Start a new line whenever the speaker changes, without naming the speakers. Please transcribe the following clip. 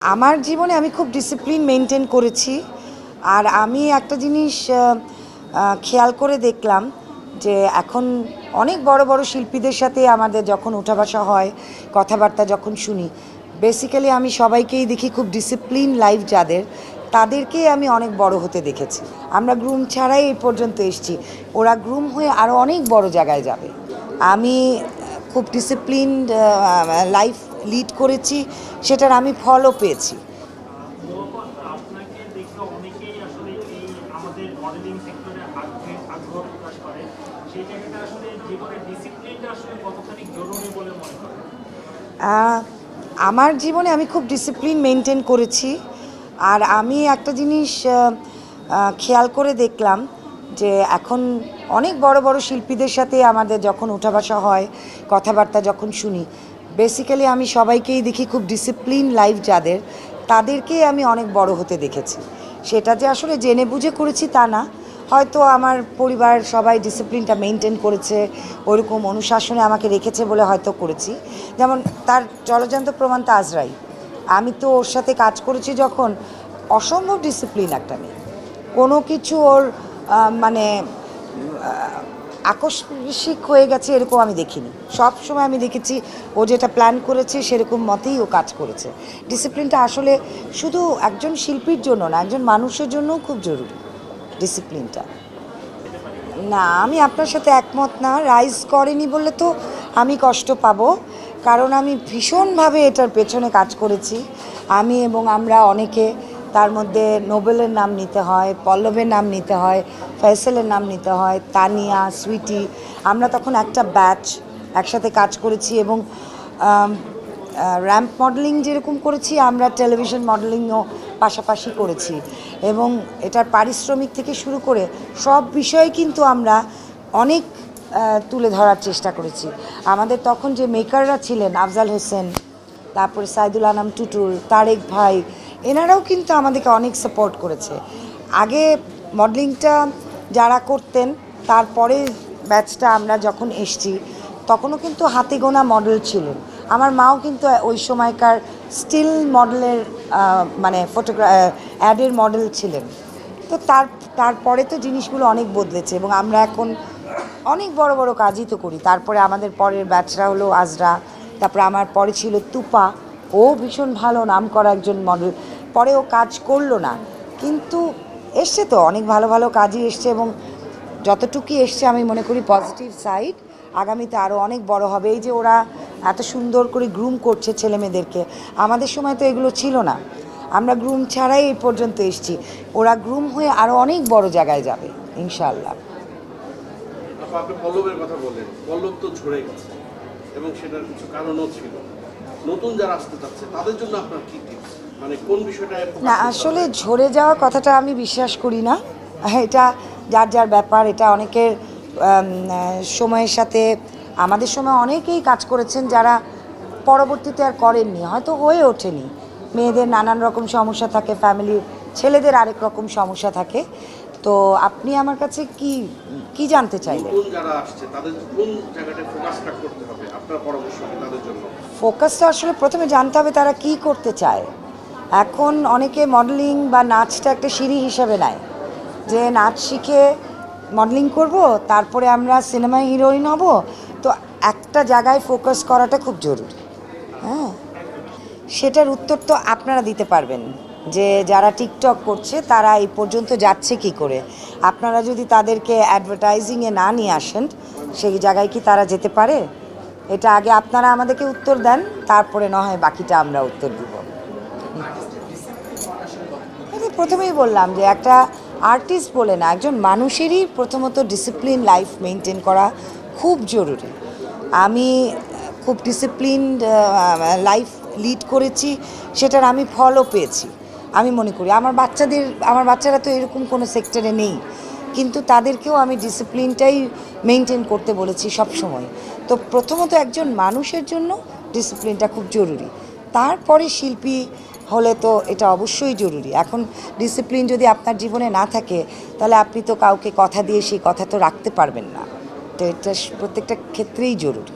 আমার জীবনে আমি খুব ডিসিপ্লিন মেনটেন করেছি। আর আমি একটা জিনিস খেয়াল করে দেখলাম যে এখন অনেক বড় বড় শিল্পীদের সাথে আমাদের যখন ওঠা বসা হয়, কথাবার্তা যখন শুনি, বেসিক্যালি আমি সবাইকেই দেখি খুব ডিসিপ্লিন লাইফ যাদের, তাদেরকেই আমি অনেক বড় হতে দেখেছি। আমরা গ্রুম ছাড়াই এই পর্যন্ত এসেছি, ওরা গ্রুম হয়ে আরও অনেক বড় জায়গায় যাবে। আমি খুব ডিসিপ্লিনড লাইফ লিড করেছি, সেটার আমি ফলও পেয়েছি।
আপনাকে দেখে অনেকেই আসলে এই আমাদের মডেলিং সেক্টরে আগ্রহ প্রকাশ করে। সেই জায়গাটা আসলে জীবনে ডিসিপ্লিনটা আসলে কতখানি জরুরি বলে মনে করেন?
আমার জীবনে আমি খুব ডিসিপ্লিন মেনটেন করেছি। আর আমি একটা জিনিস খেয়াল করে দেখলাম যে এখন অনেক বড় বড় শিল্পীদের সাথে আমাদের যখন ওঠা বসা হয়, কথাবার্তা যখন শুনি, বেসিক্যালি আমি সবাইকেই দেখি খুব ডিসিপ্লিন লাইফ যাদের, তাদেরকেই আমি অনেক বড় হতে দেখেছি। সেটা যে আসলে জেনে বুঝে করেছি তা না, হয়তো আমার পরিবার সবাই ডিসিপ্লিনটা মেনটেন করেছে, ওইরকম অনুশাসনে আমাকে রেখেছে বলে হয়তো করেছি। যেমন তার জলজান্ত প্রমাণ তো আজরাই। আমি তো ওর সাথে কাজ করেছি যখন, অসম্ভব ডিসিপ্লিন একটা মেয়ে, কোনো কিছু ওর মানে আকস্মিক হয়ে গেছে এরকম আমি দেখিনি। সব সময় আমি দেখেছি ও যেটা প্ল্যান করেছে সেরকম মতেই ও কাজ করেছে। ডিসিপ্লিনটা আসলে শুধু একজন শিল্পীর জন্য না, একজন মানুষের জন্যও খুব জরুরি ডিসিপ্লিনটা। না, আমি আপনার সাথে একমত না। রাইজ করেনি বললে তো আমি কষ্ট পাবো, কারণ আমি ভীষণভাবে এটার পেছনে কাজ করেছি। আমি এবং আমরা অনেকে, তার মধ্যে নোবেলের নাম নিতে হয়, পল্লবের নাম নিতে হয়, ফয়সালের নাম নিতে হয়, তানিয়া, সুইটি, আমরা তখন একটা ব্যাচ একসাথে কাজ করেছি। এবং র্যাম্প মডেলিং যেরকম করেছি, আমরা টেলিভিশন মডেলিংও পাশাপাশি করেছি। এবং এটার পারিশ্রমিক থেকে শুরু করে সব বিষয়ে কিন্তু আমরা অনেক তুলে ধরার চেষ্টা করেছি। আমাদের তখন যে মেকাররা ছিলেন, আফজাল হোসেন, তারপরে সাইদুল আনাম টুটুল, তারেক ভাই, এনারাও কিন্তু আমাদেরকে অনেক সাপোর্ট করেছে। আগে মডেলিংটা যারা করতেন, তারপরে ব্যাচটা আমরা যখন এসছি, তখনও কিন্তু হাতে গোনা মডেল ছিলেন। আমার মাও কিন্তু ওই সময়কার স্টিল মডেলের মানে অ্যাডের মডেল ছিলেন। তো তারপরে তো জিনিসগুলো অনেক বদলেছে এবং আমরা এখন অনেক বড় বড় কাজই তো করি। তারপরে আমাদের পরের ব্যাচরা হলো আজরা, তারপরে আমার পরে ছিল তুপা, ও ভীষণ ভালো নাম করা একজন মডেল। পরে ও কাজ করলো না, কিন্তু এসছে তো অনেক ভালো ভালো কাজই এসছে। এবং যতটুকুই এসছে আমি মনে করি পজিটিভ সাইড, আগামীতে আরও অনেক বড় হবে। এই যে ওরা এত সুন্দর করে গ্রুম করছে ছেলে মেয়েদেরকে, আমাদের সময় তো এগুলো ছিল না। আমরা গ্রুম ছাড়াই এই পর্যন্ত এসেছি, ওরা গ্রুম হয়ে আরও অনেক বড় জায়গায় যাবে ইনশাআল্লাহ।
আপনি পল্লবের কথা বললেন, পল্লব তো ঝরে গেছে এবং সেটার কিছু কারণও ছিল। নতুন যারা আসতে চাচ্ছে তাদের জন্য আপনার কি টিপস, মানে কোন বিষয়টা?
না, আসলে ঝরে যাওয়া কথাটা আমি বিশ্বাস করি না। এটা যার যার ব্যাপার। এটা অনেকের সময়ের সাথে, আমাদের সময় অনেকেই কাজ করেছেন যারা পরবর্তীতে আর করেননি, হয়তো হয়ে ওঠেনি। মেয়েদের নানান রকম সমস্যা থাকে, ফ্যামিলির ছেলেদের আরেক রকম সমস্যা থাকে। তো আপনি আমার কাছে কি কি জানতে চাইলেন?
নতুন যারা আসছে তাদের কোন জায়গাটায় ফোকাসটা করতে হবে আপনার পরামর্শ কি তাদের জন্য?
ফোকাসটা আসলে প্রথমে জানতে হবে তারা কি করতে চায়। এখন অনেকে মডেলিং বা নাচটা একটা সিঁড়ি হিসাবে নেয়, যে নাচ শিখে মডেলিং করব, তারপরে আমরা সিনেমায় হিরোইন হব। তো একটা জায়গায় ফোকাস করাটা খুব জরুরি। হ্যাঁ, সেটার উত্তর তো আপনারা দিতে পারবেন, যে যারা টিকটক করছে তারা এই পর্যন্ত যাচ্ছে কি করে। আপনারা যদি তাদেরকে অ্যাডভার্টাইজিংয়ে না নিয়ে আসেন, সেই জায়গায় কি তারা যেতে পারে? এটা আগে আপনারা আমাদেরকে উত্তর দেন, তারপরে না হয় বাকিটা আমরা উত্তর দিব। প্রথমেই বললাম যে একটা আর্টিস্ট বলে না, একজন মানুষেরই প্রথমত ডিসিপ্লিন লাইফ মেনটেন করা খুব জরুরি। আমি খুব ডিসিপ্লিনড লাইফ লিড করেছি, সেটার আমি ফলও পেয়েছি। আমি মনে করি আমার বাচ্চারা তো এরকম কোনো সেক্টরে নেই, কিন্তু তাদেরকেও আমি ডিসিপ্লিনটাই মেনটেন করতে বলেছি সব সময়। তো প্রথমত একজন মানুষের জন্য ডিসিপ্লিনটা খুব জরুরি, তারপরে শিল্পী হলে তো এটা অবশ্যই জরুরি। এখন ডিসিপ্লিন যদি আপনার জীবনে না থাকে, তাহলে আপনি তো কাউকে কথা দিয়ে সেই কথা তো রাখতে পারবেন না। তো এটা প্রত্যেকটা ক্ষেত্রেই জরুরি।